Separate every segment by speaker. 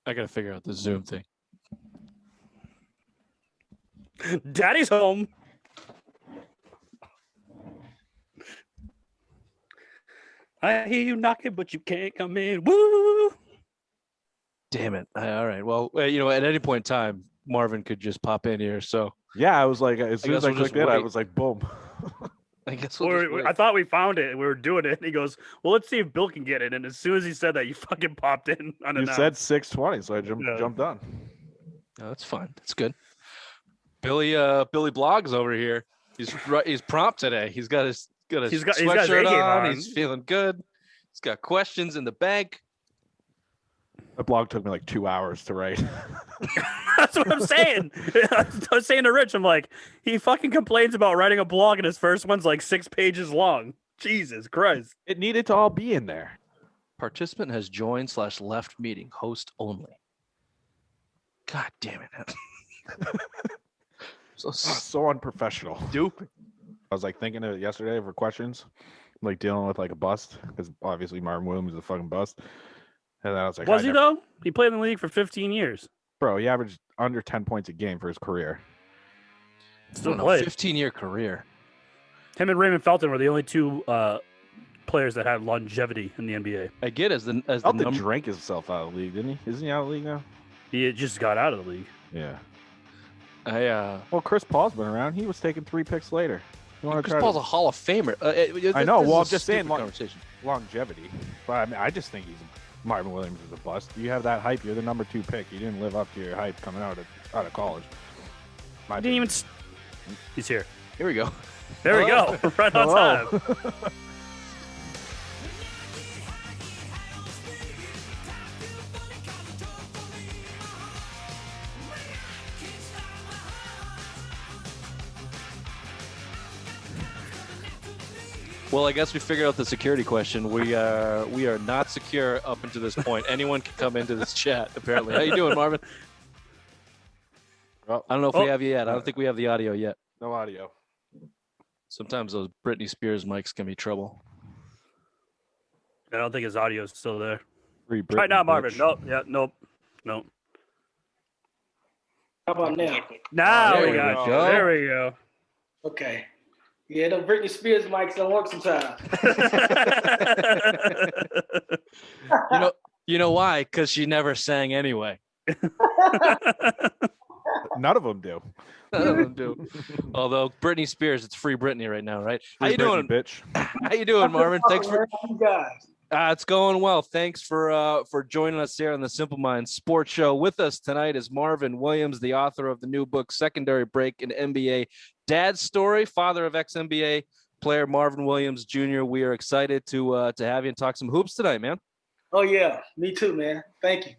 Speaker 1: I got to figure out the Zoom thing.
Speaker 2: Daddy's home. I hear you knocking, but you can't come in. Woo!
Speaker 1: Damn it. All right. Well, at any point in time, Marvin could just pop in here. So
Speaker 3: yeah, I was like, as soon as I clicked it, I was like, boom.
Speaker 1: I guess
Speaker 2: I thought we found it and we were doing it. And he goes, well, let's see if Bill can get it. And as soon as he said that, you fucking popped in unannounced.
Speaker 3: You said 6:20, so I jumped on.
Speaker 1: No, that's fine. That's good. Billy Blogs over here. He's prompt today. He's got his sweatshirt on. He's feeling good. He's got questions in the bank.
Speaker 3: The blog took me like 2 hours to write.
Speaker 2: That's what I'm saying. I was saying to Rich, I'm like, he fucking complains about writing a blog and his first one's like 6 pages long. Jesus Christ.
Speaker 3: It needed to all be in there.
Speaker 1: Participant has joined / left meeting. Host only. God damn it.
Speaker 3: So unprofessional.
Speaker 1: Stupid.
Speaker 3: I was like thinking of it yesterday for questions, like dealing with like a bust, because obviously Marvin Williams is a fucking bust. And then I was like,
Speaker 2: was he though? He played in the league for 15 years.
Speaker 3: Bro, he averaged under 10 points a game for his career.
Speaker 2: Still played.
Speaker 1: 15-year career.
Speaker 2: Him and Raymond Felton were the only two players that had longevity in the NBA.
Speaker 1: I get
Speaker 3: Felton drank himself out of the league, didn't he? Isn't he out of the league now?
Speaker 2: He just got out of the league.
Speaker 3: Yeah.
Speaker 1: Well,
Speaker 3: Chris Paul's been around. He was taking 3 picks later.
Speaker 1: Chris Paul's a Hall of Famer.
Speaker 3: I know. Well, I'm just saying longevity. But I mean, I just think Marvin Williams is a bust. You have that hype. You're the number 2 pick. You didn't live up to your hype coming out of college.
Speaker 2: He's here.
Speaker 1: Here we go.
Speaker 2: There we go. Right on time.
Speaker 1: Well, I guess we figured out the security question. We are not secure up until this point. Anyone can come into this chat, apparently. How you doing, Marvin? I don't know if we have you yet. I don't think we have the audio yet.
Speaker 3: No audio.
Speaker 1: Sometimes those Britney Spears mics can be trouble.
Speaker 2: I don't think his audio is still there.
Speaker 3: Right
Speaker 2: now, Marvin. Nope.
Speaker 4: How about now?
Speaker 2: Now
Speaker 1: there
Speaker 2: we
Speaker 1: we
Speaker 2: got
Speaker 1: go.
Speaker 2: you. There we go.
Speaker 4: Okay. Yeah, them Britney Spears mics don't work sometimes.
Speaker 1: You know why? Because she never sang anyway.
Speaker 3: None of them do.
Speaker 1: None of them do. Although Britney Spears, it's free Britney right now, right? How you doing,
Speaker 3: bitch?
Speaker 1: How you doing, Marvin? Thanks for
Speaker 4: you guys.
Speaker 1: It's going well. Thanks for joining us here on the Simple Minds Sports Show. With us tonight is Marvin Williams, the author of the new book, Secondary Break in NBA. Dad's story, father of ex-NBA player Marvin Williams Jr. We are excited to have you and talk some hoops tonight, man.
Speaker 4: Oh, yeah. Me too, man. Thank you.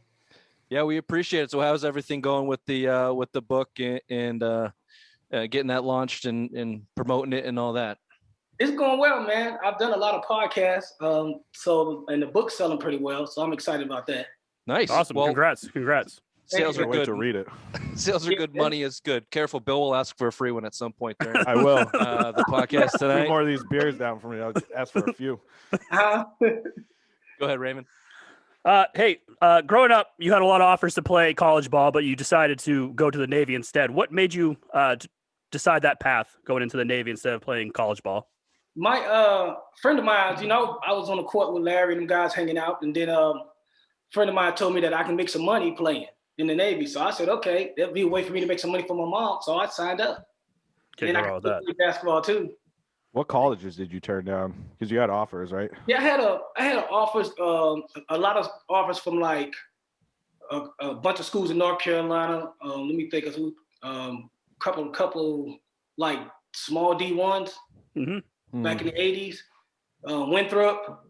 Speaker 1: Yeah, we appreciate it. So how's everything going with the book and getting that launched and promoting it and all that?
Speaker 4: It's going well, man. I've done a lot of podcasts, and the book's selling pretty well, so I'm excited about that.
Speaker 1: Nice.
Speaker 2: Awesome. Well, congrats.
Speaker 1: Sales are good.
Speaker 3: To read it.
Speaker 1: Sales are good. Money is good. Careful, Bill will ask for a free one at some point during
Speaker 3: I will.
Speaker 1: The podcast tonight.
Speaker 3: 2 more of these beers down for me. I'll ask for a few.
Speaker 1: Go ahead, Raymond.
Speaker 2: Hey, growing up, you had a lot of offers to play college ball, but you decided to go to the Navy instead. What made you decide that path, going into the Navy instead of playing college ball?
Speaker 4: My friend of mine, I was on the court with Larry and them guys hanging out, and then a friend of mine told me that I can make some money playing in the Navy. So I said, okay, that'd be a way for me to make some money for my mom. So I signed up.
Speaker 2: And I
Speaker 4: play basketball too.
Speaker 3: What colleges did you turn down? Because you had offers, right?
Speaker 4: Yeah, I had offers, a lot of offers from like a bunch of schools in North Carolina. Let me think of who, couple like small D1s back in the 80s. Winthrop.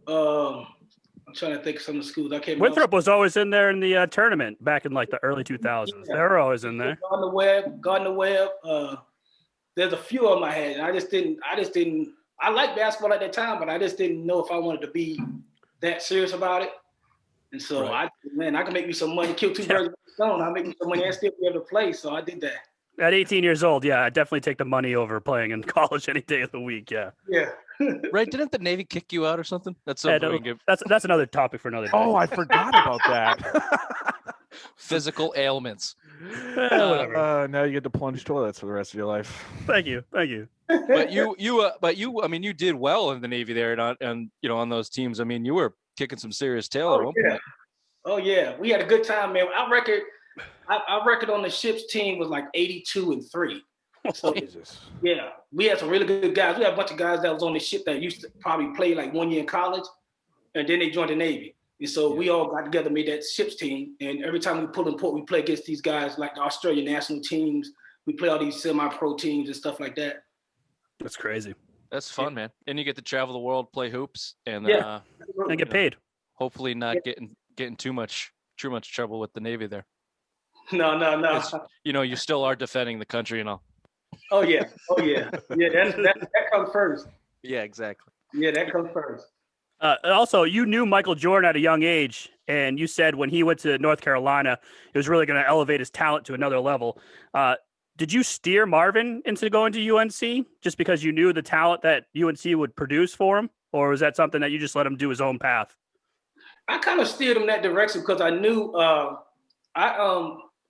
Speaker 4: I'm trying to think of some of the schools. I can't.
Speaker 2: Winthrop was always in there in the tournament back in like the early 2000s. Yeah. They were always in there.
Speaker 4: Gardner Webb. There's a few of them I had. I just didn't. I liked basketball at that time, but I just didn't know if I wanted to be that serious about it. And so I can make me some money, kill 2 birds with a stone. I'll make me some money and still be able to play. So I did that.
Speaker 2: At 18 years old, yeah, I definitely take the money over playing in college any day of the week. Yeah.
Speaker 4: Yeah.
Speaker 1: Right? Didn't the Navy kick you out or something? That's
Speaker 2: another topic for another day.
Speaker 3: Oh, I forgot about that.
Speaker 1: Physical ailments.
Speaker 2: Whatever.
Speaker 3: Now you get to plunge toilets for the rest of your life.
Speaker 2: Thank you.
Speaker 1: But I mean, you did well in the Navy there, and on those teams. I mean, you were kicking some serious tail at one point.
Speaker 4: Oh yeah, we had a good time, man. Our record on the ship's team was like 82-3. So,
Speaker 3: Jesus.
Speaker 4: Yeah, we had some really good guys. We had a bunch of guys that was on the ship that used to probably play like 1 year in college, and then they joined the Navy. And so we all got together, made that ship's team. And every time we pull in port, we play against these guys like the Australian national teams. We play all these semi-pro teams and stuff like that.
Speaker 2: That's crazy.
Speaker 1: That's fun, man. And you get to travel the world, play hoops, and
Speaker 2: and get paid.
Speaker 1: Hopefully, not getting too much trouble with the Navy there.
Speaker 4: No.
Speaker 1: You still are defending the country and all.
Speaker 4: Oh yeah. That comes first.
Speaker 1: Yeah, exactly.
Speaker 4: Yeah, that comes first.
Speaker 2: Also, you knew Michael Jordan at a young age, and you said when he went to North Carolina, it was really going to elevate his talent to another level. Did you steer Marvin into going to UNC just because you knew the talent that UNC would produce for him, or was that something that you just let him do his own path? I
Speaker 4: kind of steered him that direction because I knew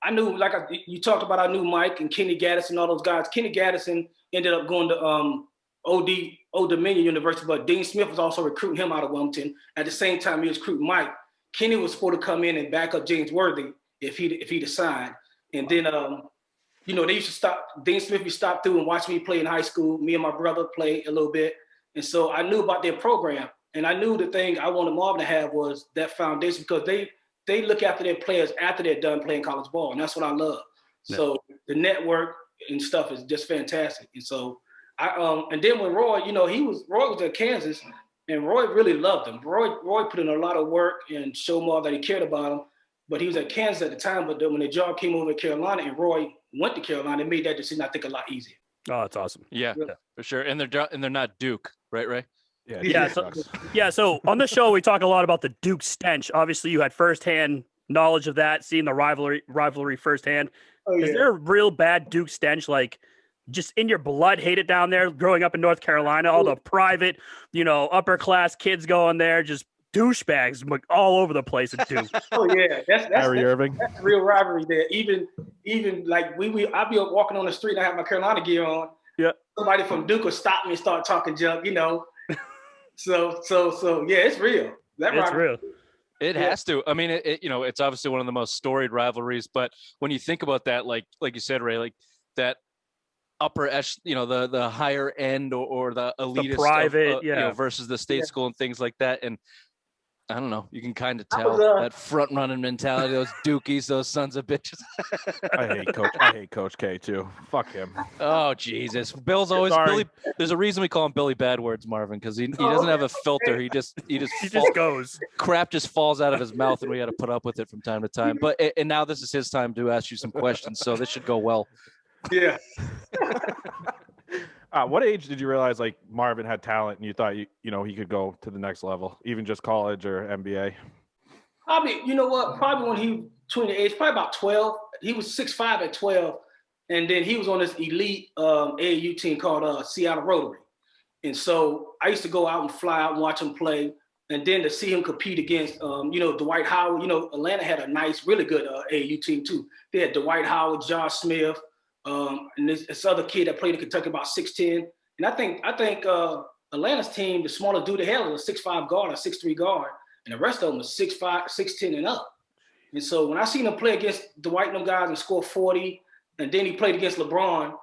Speaker 4: I knew, like you talked about, I knew Mike and Kenny Gaddis and all those guys. Kenny Gaddison ended up going to Old Dominion University, but Dean Smith was also recruiting him out of Wilmington. At the same time, he was recruiting Mike. Kenny was supposed to come in and back up James Worthy if he'd signed. And then, they used to stop. Dean Smith used to stop through and watch me play in high school. Me and my brother play a little bit. And so I knew about their program. And I knew the thing I wanted Marvin to have was that foundation because they look after their players after they're done playing college ball. And that's what I love. Yeah. So the network and stuff is just fantastic. And so and then when Roy, Roy was at Kansas and Roy really loved him. Roy put in a lot of work and showed Marv that he cared about him. But he was at Kansas at the time. But then when the job came over to Carolina and Roy went to Carolina, it made that decision, I think, a lot easier.
Speaker 2: Oh, that's awesome.
Speaker 1: Yeah, for sure. And they're not Duke, right, Ray?
Speaker 2: Yeah. So on the show, we talk a lot about the Duke stench. Obviously, you had firsthand knowledge of that, seeing the rivalry firsthand. Oh, yeah. Is there a real bad Duke stench, like just in your blood, hate it down there, growing up in North Carolina, all the private, upper class kids going there, just douchebags all over the place at Duke.
Speaker 4: Oh yeah, that's
Speaker 3: Irving.
Speaker 4: That's real rivalry there. Even like I'd be walking on the street and I have my Carolina gear on.
Speaker 2: Yeah.
Speaker 4: Somebody from Duke will stop me and start talking junk, So yeah, it's real.
Speaker 2: It's real.
Speaker 1: It has to. I mean, it's obviously one of the most storied rivalries. But when you think about that, like you said, Ray, like that upper the higher end or the elitist, the
Speaker 2: private,
Speaker 1: versus the state school and things like that, and I don't know. You can kind of tell that front running mentality. Those Dukies, those sons of bitches.
Speaker 3: I hate Coach K too. Fuck him.
Speaker 1: Oh Jesus, Bill's always Billy. There's a reason we call him Billy Bad Words, Marvin, because he doesn't have a filter. He just
Speaker 2: goes.
Speaker 1: Crap just falls out of his mouth, and we got to put up with it from time to time. But and now this is his time to ask you some questions, so this should go well.
Speaker 4: Yeah.
Speaker 3: What age did you realize like Marvin had talent and you thought he could go to the next level, even just college or NBA?
Speaker 4: Probably, Probably when he between the age, probably about 12. He was 6'5" at 12, and then he was on this elite AAU team called Seattle Rotary. And so I used to go out and fly out and watch him play, and then to see him compete against, Dwight Howard. Atlanta had a nice, really good AAU team too. They had Dwight Howard, Josh Smith. And this other kid that played in Kentucky about 6'10", and I think Atlanta's team, the smallest dude they had was a 6'5" guard or 6'3" guard, and the rest of them was 6'5", 6'10" and up. And so when I seen him play against Dwight and them guys and score 40, and then he played against LeBron,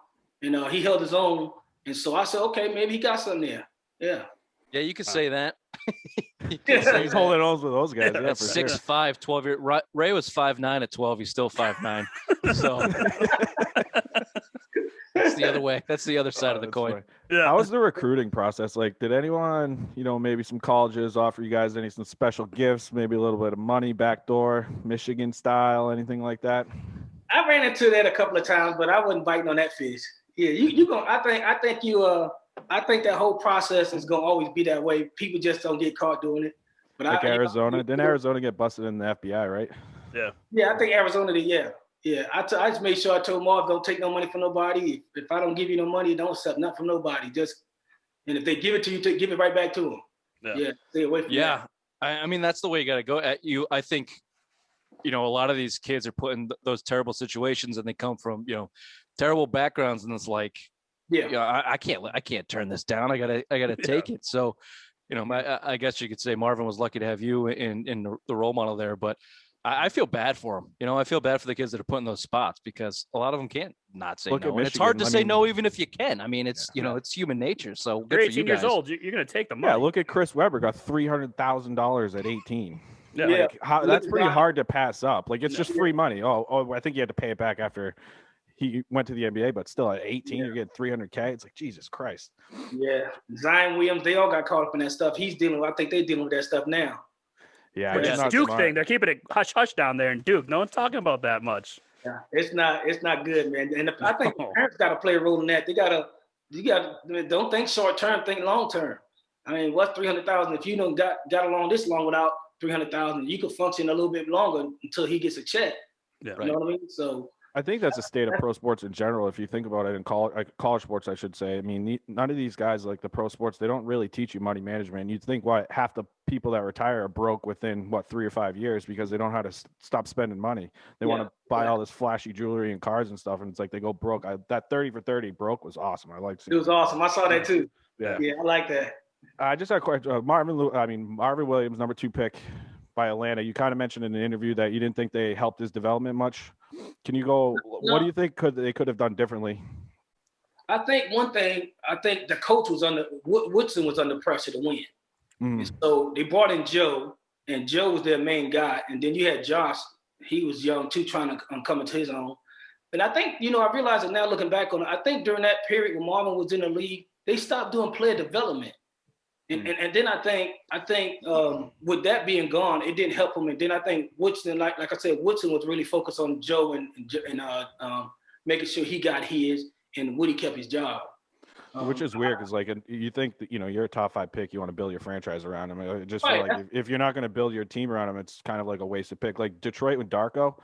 Speaker 4: and he held his own, and so I said, okay, maybe he got something there. Yeah.
Speaker 1: Yeah, you could say that.
Speaker 3: He's holding on with those guys.
Speaker 1: Yeah, 6'5", 12 years. Ray was 5'9" at 12. He's still 5'9". So that's the other way. That's the other side of the coin.
Speaker 3: Funny. Yeah. How was the recruiting process? Like, did anyone, maybe some colleges offer you guys some special gifts, maybe a little bit of money, backdoor, Michigan style, anything like that?
Speaker 4: I ran into that a couple of times, but I wasn't biting on that fish. Yeah, you gonna. I think that whole process is gonna always be that way. People just don't get caught doing it. But
Speaker 3: like Arizona, didn't Arizona get busted in the FBI, right?
Speaker 2: Yeah.
Speaker 4: Yeah, I think Arizona did. Yeah. Yeah, I just made sure I told Marv, don't take no money from nobody. If I don't give you no money, don't accept nothing from nobody. And if they give it to you, give it right back to them. Yeah, stay away from that.
Speaker 1: I mean, that's the way you got to go. I think you know, a lot of these kids are put in those terrible situations, and they come from, you know, terrible backgrounds, and it's like,
Speaker 4: Yeah.
Speaker 1: you know, I can't turn this down. I gotta take it. So, you know, I guess you could say Marvin was lucky to have you in the role model there, but I feel bad for him. You know, I feel bad for the kids that are put in those spots because a lot of them can't not say no. And it's hard to say no, even if you can. I mean, it's, you know, it's human nature. So good
Speaker 2: You're
Speaker 1: for you
Speaker 2: 18 years
Speaker 1: guys.
Speaker 2: old. You're going to take the money.
Speaker 3: Yeah, look at Chris Webber, got $300,000 at 18.
Speaker 2: Yeah.
Speaker 3: Like, that's pretty hard to pass up. Like, it's just free money. Oh, I think you had to pay it back after he went to the NBA, but still at 18, you're getting $300K. It's like, Jesus Christ.
Speaker 4: Yeah. Zion Williams, they all got caught up in that stuff. I think they're dealing with that stuff now.
Speaker 3: Yeah,
Speaker 2: But
Speaker 3: it's
Speaker 2: this
Speaker 3: not
Speaker 2: Duke
Speaker 3: smart.
Speaker 2: thing, they're keeping it hush hush down there in Duke. No one's talking about that much.
Speaker 4: Yeah, it's not good, man. And I think the parents got to play a role in that. You got don't think short term, think long term. I mean, what's 300,000? If you don't got along this long without 300,000, you could function a little bit longer until he gets a check.
Speaker 2: Yeah,
Speaker 4: you know what I mean? So
Speaker 3: I think that's a state of pro sports in general. If you think about it in college sports, I should say. I mean, none of these guys, like the pro sports, they don't really teach you money management. You'd think half the people that retire are broke within 3 or 5 years because they don't know how to stop spending money. They want to buy all this flashy jewelry and cars and stuff, and it's like they go broke. That 30 for 30 broke was awesome. I liked it.
Speaker 4: It was awesome. I saw that too.
Speaker 3: Yeah,
Speaker 4: I like that.
Speaker 3: I just had a question. Marvin Williams, number 2 pick by Atlanta. You kind of mentioned in an interview that you didn't think they helped his development much. Can you go? No. What do you think they could have done differently?
Speaker 4: I think one thing. I think the coach Woodson was under pressure to win, and so they brought in Joe, and Joe was their main guy, and then you had Josh. He was young too, trying to come into his own. And I think, I realize it now looking back on it. I think during that period when Marvin was in the league, they stopped doing player development. And then I think with that being gone, it didn't help him. And then I think Woodson, like I said, Woodson was really focused on Joe and making sure he got his, and Woody kept his job.
Speaker 3: Which is weird because, like, you think that, you're a top 5 pick, you want to build your franchise around him. I just feel like if you're not going to build your team around him, it's kind of like a wasted pick. Like Detroit with Darko.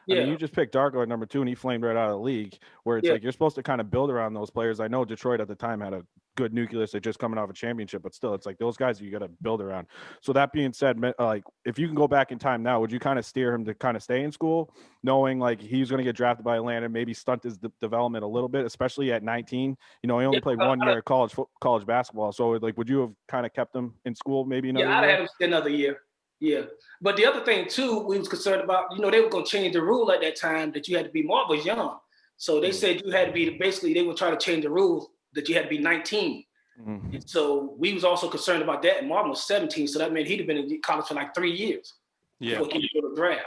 Speaker 3: I mean, you just picked Darko at number 2 and he flamed right out of the league, where it's like you're supposed to kind of build around those players. I know Detroit at the time had a good nucleus. They're just coming off a championship, but still, it's like those guys you got to build around. So that being said, like, if you can go back in time now, would you kind of steer him to kind of stay in school, knowing like he's going to get drafted by Atlanta, maybe stunt his development a little bit, especially at 19? He only played 1 year of college basketball. So, like, would you have kind of kept him in school maybe another year?
Speaker 4: I'd have him stay another year. Yeah. But the other thing, too, we was concerned about, they were going to change the rule at that time that you had to be, Marv was young. So they said you had to be, basically, they were trying to change the rules that you had to be 19. Mm-hmm. And so we was also concerned about that. And Marvin was 17. So that meant he'd have been in college for like 3 years before he could go to draft.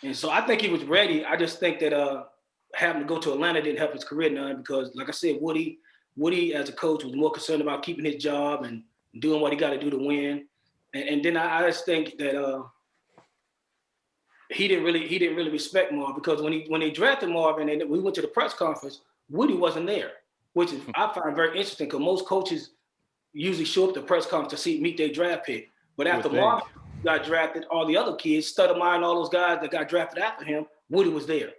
Speaker 4: And so I think he was ready. I just think that having to go to Atlanta didn't help his career none because, like I said, Woody as a coach was more concerned about keeping his job and doing what he got to do to win. And then I just think that he didn't really respect Marv because when they drafted Marvin and we went to the press conference, Woody wasn't there, which is I find very interesting because most coaches usually show up to the press conference to meet their draft pick. But after Marvin got drafted, all the other kids, Stoudemire and all those guys that got drafted after him, Woody was there.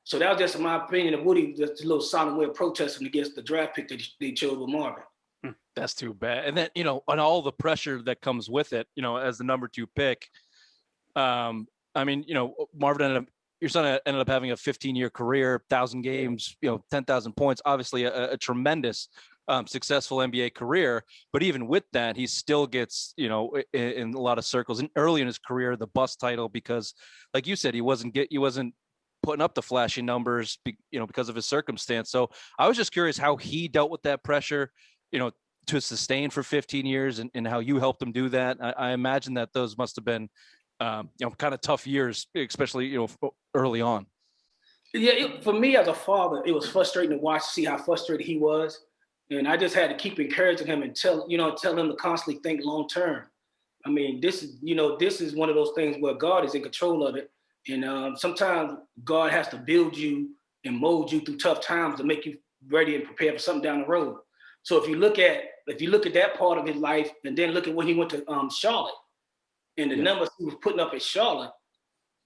Speaker 4: So that was just my opinion of Woody, just a little silent way of protesting against the draft pick that they chose with Marvin.
Speaker 1: That's too bad. And then, on all the pressure that comes with it, as the number 2 pick, Marvin your son ended up having a 15-year career, 1,000 games, 10,000 points, obviously a tremendous successful NBA career. But even with that, he still gets, in a lot of circles and early in his career, the bust title, because like you said, he wasn't putting up the flashy numbers, because of his circumstance. So I was just curious how he dealt with that pressure, to sustain for 15 years and how you helped him do that. I imagine that those must have been, kind of tough years, especially, early on.
Speaker 4: Yeah, for me as a father, it was frustrating to see how frustrated he was. And I just had to keep encouraging him and tell him to constantly think long term. I mean, this is one of those things where God is in control of it. And sometimes God has to build you and mold you through tough times to make you ready and prepared for something down the road. So if you look at that part of his life and then look at when he went to Charlotte and the numbers he was putting up at Charlotte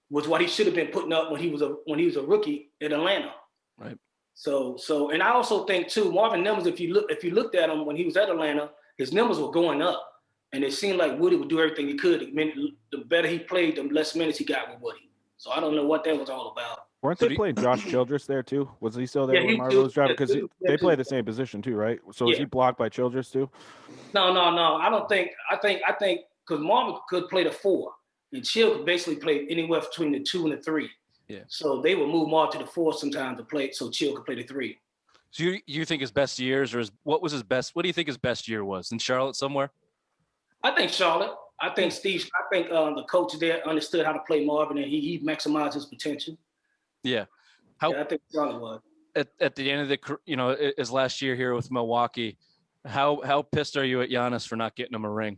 Speaker 4: was what he should have been putting up when he was a rookie at Atlanta. Right. So and I also think too, Marvin numbers, if you looked at him when he was at Atlanta, his numbers were going up. And it seemed like Woody would do everything he could. I mean, the better he played, the less minutes he got with Woody. So I don't know what that was all about.
Speaker 3: Weren't they playing Josh Childress there too? Was he still there when Marvin was driving? Because they play the same position too, right? So is he blocked by Childress too?
Speaker 4: No. I don't think. I think because Marvin could play the 4, and Chill could basically play anywhere between the 2 and the 3.
Speaker 1: Yeah.
Speaker 4: So they would move Marvin to the 4 sometimes to play, so Chill could play the 3.
Speaker 1: So you think his best years, or what was his best? What do you think his best year was in Charlotte somewhere?
Speaker 4: I think Charlotte. I think Steve. I think the coach there understood how to play Marvin, and he maximized his potential.
Speaker 1: Yeah.
Speaker 4: I think Charlotte was.
Speaker 1: At the end of the, his last year here with Milwaukee, how pissed are you at Giannis for not getting him a ring?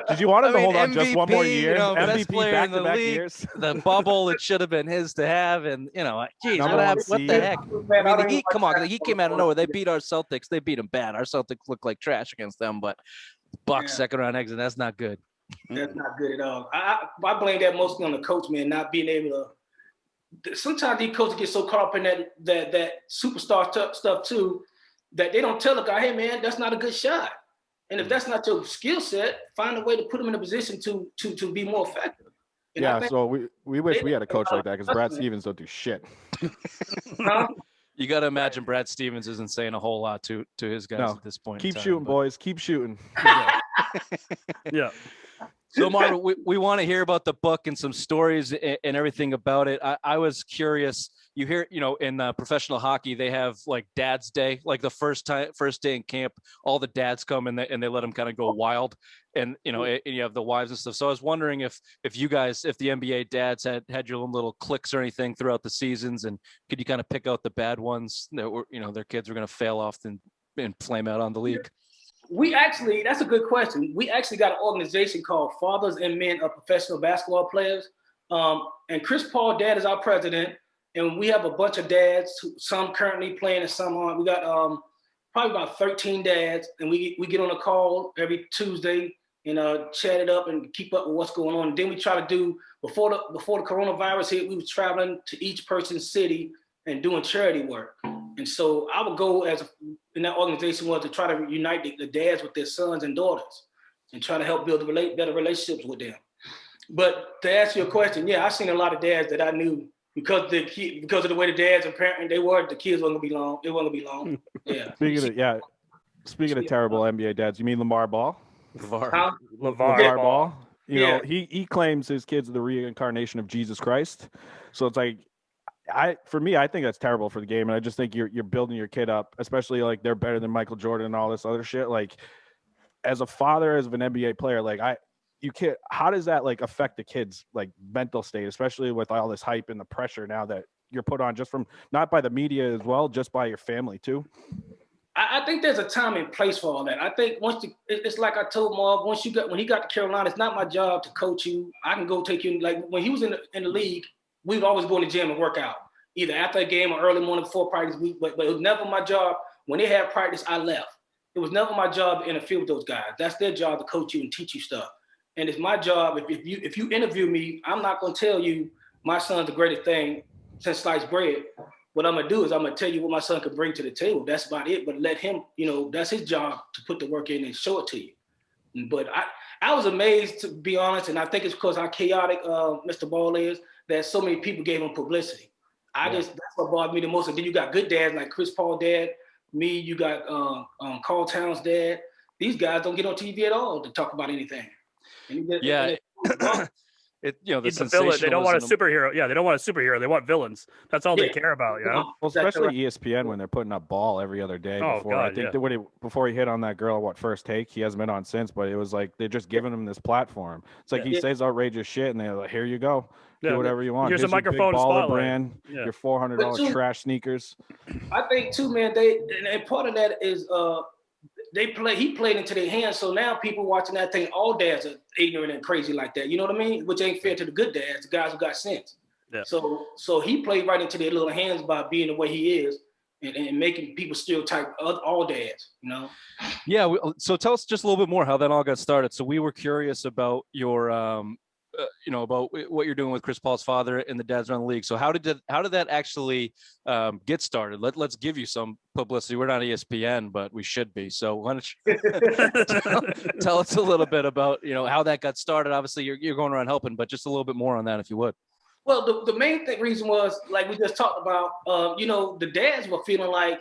Speaker 3: Did you want him to hold on just one more year? MVP back-to-back years.
Speaker 1: The bubble, it should have been his to have, and geez, what the heck? I mean, the Heat, come on, the Heat came out of nowhere. They beat our Celtics. They beat them bad. Our Celtics look like trash against them, but Bucks second round exit, that's not good.
Speaker 4: That's not good at all. I blame that mostly on the coach, man, not being able to. Sometimes these coaches get so caught up in that superstar stuff too, that they don't tell the guy, hey man, that's not a good shot. And if that's not your skill set, find a way to put him in a position to be more effective. And
Speaker 3: so we wish we had a coach like that, because Brad Stevens don't do shit.
Speaker 1: You got to imagine Brad Stevens isn't saying a whole lot to his guys at this point.
Speaker 3: Keep shooting, boys. Keep shooting.
Speaker 2: Yeah.
Speaker 1: So, Marvin, we want to hear about the book and some stories and everything about it. I was curious. You hear, in professional hockey, they have like Dad's Day, like the first day in camp, all the dads come and they let them kind of go wild, and and you have the wives and stuff. So I was wondering if you guys, if the NBA dads had your own little cliques or anything throughout the seasons, and could you kind of pick out the bad ones that were, their kids were going to fail off and flame out on the league?
Speaker 4: That's a good question. We actually got an organization called Fathers and Men of Professional Basketball Players. And Chris Paul, dad, is our president. And we have a bunch of dads, some currently playing and some aren't. We got probably about 13 dads. And we get on a call every Tuesday and chat it up and keep up with what's going on. And then we try to do, before the coronavirus hit, we were traveling to each person's city and doing charity work. And so our goal in that organization was to try to unite the dads with their sons and daughters and try to help build better relationships with them. But to answer your question, I've seen a lot of dads that I knew because of the way the dads and parenting they were, the kids wasn't gonna be long. It wasn't gonna be long. Yeah.
Speaker 3: Speaking of terrible NBA dads, you mean Lamar Ball?
Speaker 2: LeVar
Speaker 3: Ball. He claims his kids are the reincarnation of Jesus Christ. So it's like, I think that's terrible for the game, and I just think you're building your kid up, especially like they're better than Michael Jordan and all this other shit. Like, as a father, as an NBA player, like how does that like affect the kid's like mental state, especially with all this hype and the pressure now that you're put on just from not by the media as well, just by your family too?
Speaker 4: I think there's a time and place for all that. I think it's like I told Marv, when he got to Carolina, it's not my job to coach you. I can go take you. Like when he was in the league, we would always go in the gym and work out, either after a game or early morning before practice. But it was never my job. When they had practice, I left. It was never my job to interfere with those guys. That's their job to coach you and teach you stuff. And it's my job. If you interview me, I'm not going to tell you my son's the greatest thing since sliced bread. What I'm going to do is I'm going to tell you what my son can bring to the table. That's about it. But let him, that's his job to put the work in and show it to you. But I was amazed, to be honest, and I think it's because how chaotic Mr. Ball is, that so many people gave him publicity. That's what bothered me the most. And then you got good dads like Chris Paul dad, me, you got Carl Towns dad. These guys don't get on TV at all to talk about anything.
Speaker 1: The
Speaker 2: villain. They don't want a superhero. Yeah, they don't want a superhero. They want villains. That's all they care about.
Speaker 3: Well, especially ESPN when they're putting up Ball every other day. Before he hit on that girl, First Take, he hasn't been on since. But it was like they're just giving him this platform. It's like he says outrageous shit, and they're like, "Here you go, do whatever you want.
Speaker 2: Here's a microphone
Speaker 3: spotlight brand, your $400 trash sneakers."
Speaker 4: I think too, man. And part of that is he played into their hands. So now people watching that thing, all dads are ignorant and crazy like that. You know what I mean? Which ain't fair to the good dads, the guys who got sense. Yeah. So he played right into their little hands by being the way he is and making people stereotype all dads,
Speaker 1: Yeah. So tell us just a little bit more how that all got started. So we were curious about your about what you're doing with Chris Paul's father and the dads around the league. So how did that actually get started? Let's give you some publicity. We're not ESPN, but we should be. So why don't you tell us a little bit about how that got started? Obviously, you're going around helping, but just a little bit more on that, if you would.
Speaker 4: Well, the main reason was, like we just talked about, the dads were feeling like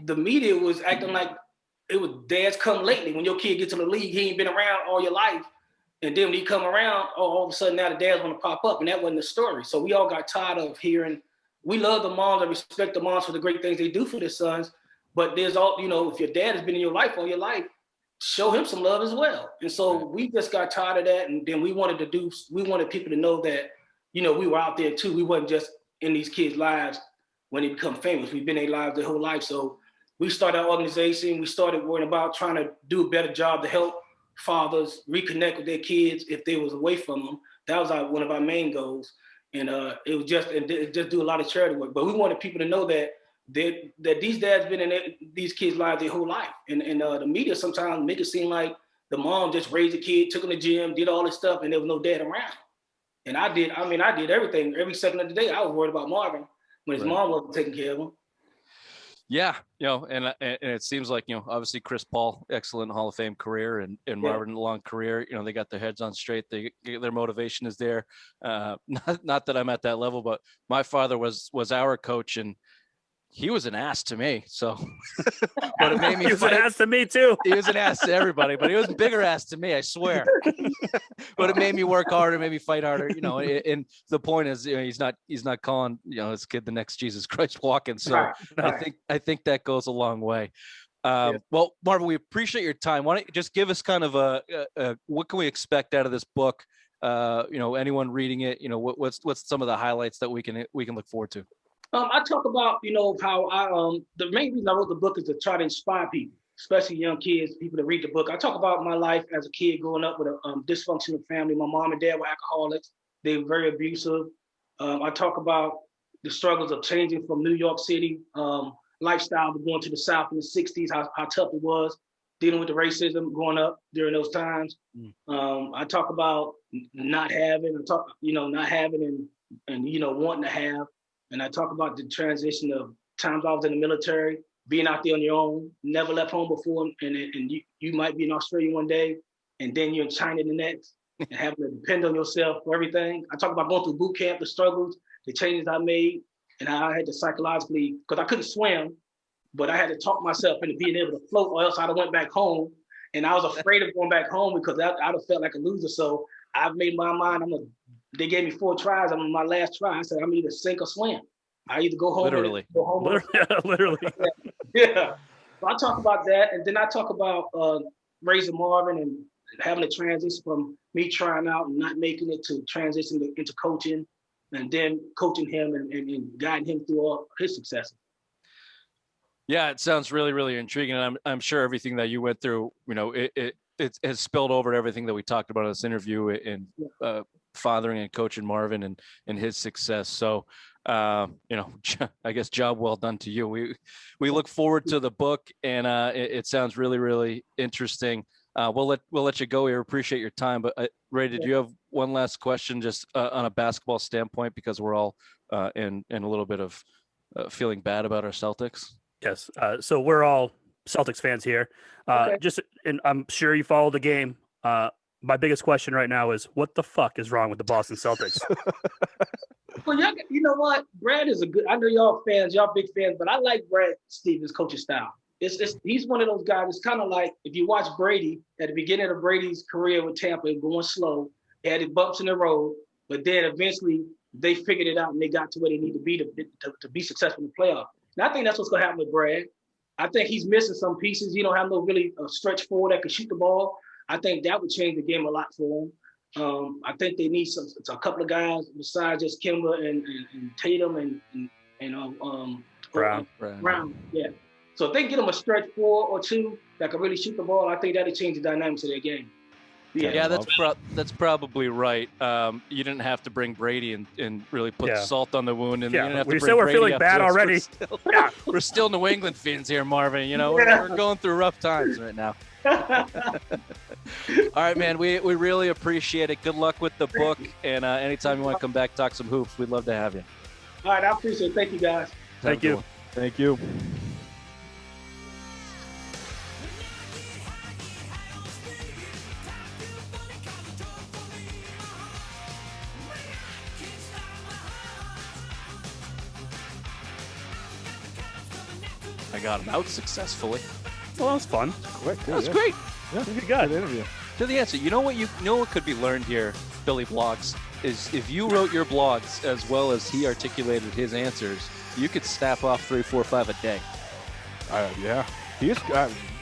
Speaker 4: the media was acting like it was dads come lately. When your kid gets in the league, he ain't been around all your life. And then when he come around, all of a sudden now the dads want to pop up. And that wasn't the story. So we all got tired of hearing, we love the moms and respect the moms for the great things they do for their sons. But there's all, if your dad has been in your life all your life, show him some love as well. And so we just got tired of that. And then we wanted people to know that, we were out there too. We wasn't just in these kids' lives when they become famous. We've been in their lives their whole life. So we started our organization. We started worrying about trying to do a better job to help fathers reconnect with their kids if they was away from them. That was one of our main goals. And it was just do a lot of charity work. But we wanted people to know that these dads been in these kids' lives their whole life. And the media sometimes make it seem like the mom just raised a kid, took him to the gym, did all this stuff, and there was no dad around. And I did everything. Every second of the day, I was worried about Marvin when his mom wasn't taking care of him.
Speaker 1: Yeah, and it seems like, obviously Chris Paul, excellent Hall of Fame career, and Marvin, long career. They got their heads on straight. Their motivation is there. Not that I'm at that level, but my father was our coach, and he was an ass to me. So, but it made me.
Speaker 2: He was an ass to me too.
Speaker 1: He was an ass to everybody, but he was a bigger ass to me, I swear. But it made me work harder, made me fight harder. And the point is, he's not calling his kid the next Jesus Christ walking. So I think that goes a long way. Well, Marvin, we appreciate your time. Why don't you just give us kind of a what can we expect out of this book? Anyone reading it, what's some of the highlights that we can look forward to?
Speaker 4: I talk about, how the main reason I wrote the book is to try to inspire people, especially young kids, people to read the book. I talk about my life as a kid growing up with a dysfunctional family. My mom and dad were alcoholics. They were very abusive. I talk about the struggles of changing from New York City lifestyle to going to the South in the 60s, how tough it was, dealing with the racism growing up during those times. I talk about not having and wanting to have. And I talk about the transition of times I was in the military, being out there on your own, never left home before, and you might be in Australia one day, and then you're in China the next, and having to depend on yourself for everything. I talk about going through boot camp, the struggles, the changes I made, and how I had to psychologically, because I couldn't swim, but I had to talk myself into being able to float, or else I'd have went back home. And I was afraid of going back home because I'd have felt like a loser. So I've made my mind, they gave me 4 tries. I'm on my last try. I said, I'm either sink or swim. I either go home.
Speaker 1: Literally.
Speaker 2: Literally.
Speaker 4: Yeah. So I talk about that. And then I talk about raising Marvin and having a transition from me trying out and not making it to transition into coaching, and then coaching him and guiding him through all his successes.
Speaker 1: Yeah, it sounds really, really intriguing. And I'm sure everything that you went through, it has spilled over to everything that we talked about in this interview in fathering and coaching Marvin and his success. So, I guess job well done to you. We look forward to the book, and it sounds really, really interesting. We'll let you go here. Appreciate your time. But Ray, did you have one last question just on a basketball standpoint, because we're all in a little bit of feeling bad about our Celtics?
Speaker 2: Yes. So we're all Celtics fans here.
Speaker 4: Okay.
Speaker 2: And I'm sure you follow the game. My biggest question right now is, what the fuck is wrong with the Boston Celtics?
Speaker 4: Well, you know what? Brad is I know y'all fans, y'all big fans, but I like Brad Stevens' coaching style. He's one of those guys. It's kind of like if you watch Brady at the beginning of Brady's career with Tampa, going slow, he had his bumps in the road, but then eventually they figured it out and they got to where they need to be to be successful in the playoff. And I think that's what's going to happen with Brad. I think he's missing some pieces. You don't have no really stretch forward that can shoot the ball. I think that would change the game a lot for him. I think they need a couple of guys besides just Kimber and Tatum and Brown. Yeah. So if they get them a stretch 4 or 2 that can really shoot the ball, I think that'll change the dynamics of their game.
Speaker 1: Yeah, that's probably right. You didn't have to bring Brady and really put salt on the wound, and you didn't have to bring
Speaker 2: said we're
Speaker 1: Brady
Speaker 2: feeling bad already.
Speaker 1: We're still New England fans here, Marvin. You know, we're going through rough times right now. All right, man. We really appreciate it. Good luck with the book, and anytime you want to come back, talk some hoops, we'd love to have you.
Speaker 4: All right, I appreciate it. Thank you, guys.
Speaker 2: Thank you.
Speaker 3: Thank you.
Speaker 1: I got him out successfully.
Speaker 2: Well, that was fun.
Speaker 3: Quick,
Speaker 1: That was great.
Speaker 3: Yeah,
Speaker 2: good
Speaker 3: interview.
Speaker 1: To the answer, you know what could be learned here, Billy Blogs, is if you wrote your blogs as well as he articulated his answers, you could snap off 3, 4, 5 a day.
Speaker 3: Yeah, he is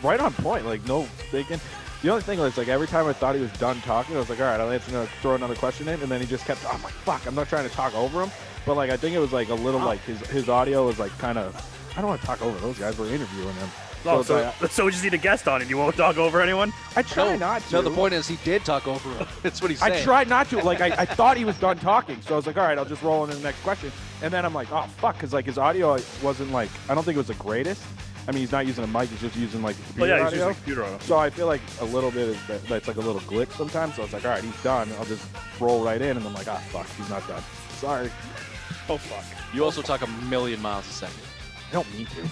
Speaker 3: right on point. Like no thinking. The only thing was like every time I thought he was done talking, I was like, all right, I'll throw another question in, and then he just kept. I'm like, fuck, I'm not trying to talk over him, but like I think it was like a little like his audio was like kind of. I don't want to talk over those guys. We're interviewing him.
Speaker 2: So we just need a guest on, and you won't talk over anyone?
Speaker 3: I try not to.
Speaker 1: No, the point is he did talk over him. That's what he's saying.
Speaker 3: I tried not to. Like I thought he was done talking, so I was like, all right, I'll just roll into the next question. And then I'm like, oh fuck, because like his audio wasn't like I don't think it was the greatest. I mean, he's not using a mic; he's just using like the computer
Speaker 2: he's
Speaker 3: audio.
Speaker 2: using computer audio.
Speaker 3: So I feel like a little bit is that's like a little glitch sometimes. So I was like, all right, he's done. I'll just roll right in, and I'm like, ah, fuck, he's not done. Sorry.
Speaker 2: Oh fuck.
Speaker 1: You also talk a million miles a second.
Speaker 3: I don't mean to.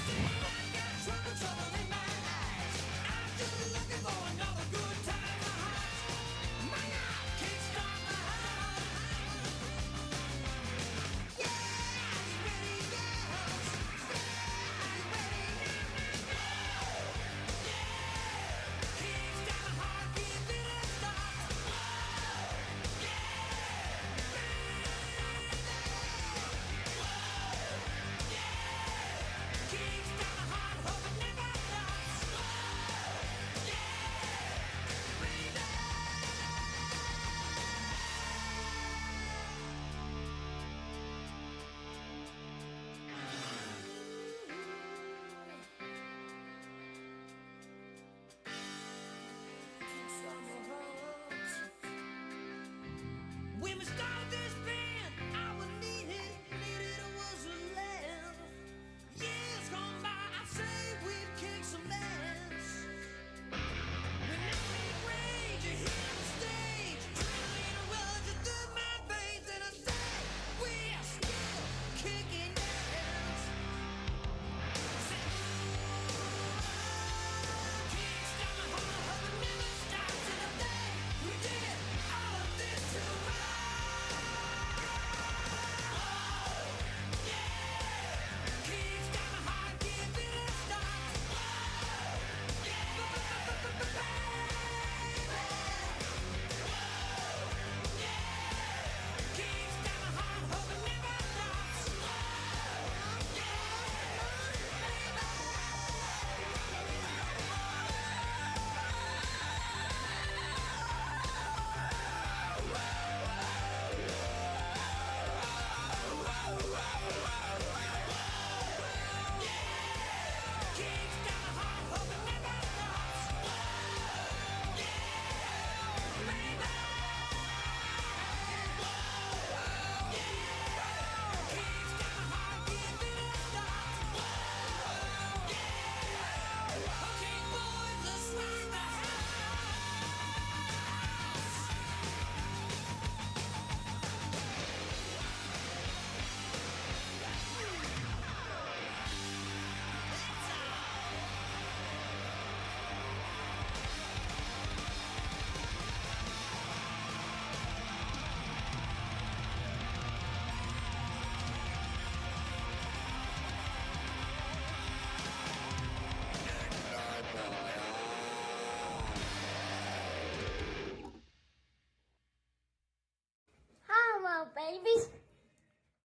Speaker 5: Hello, babies.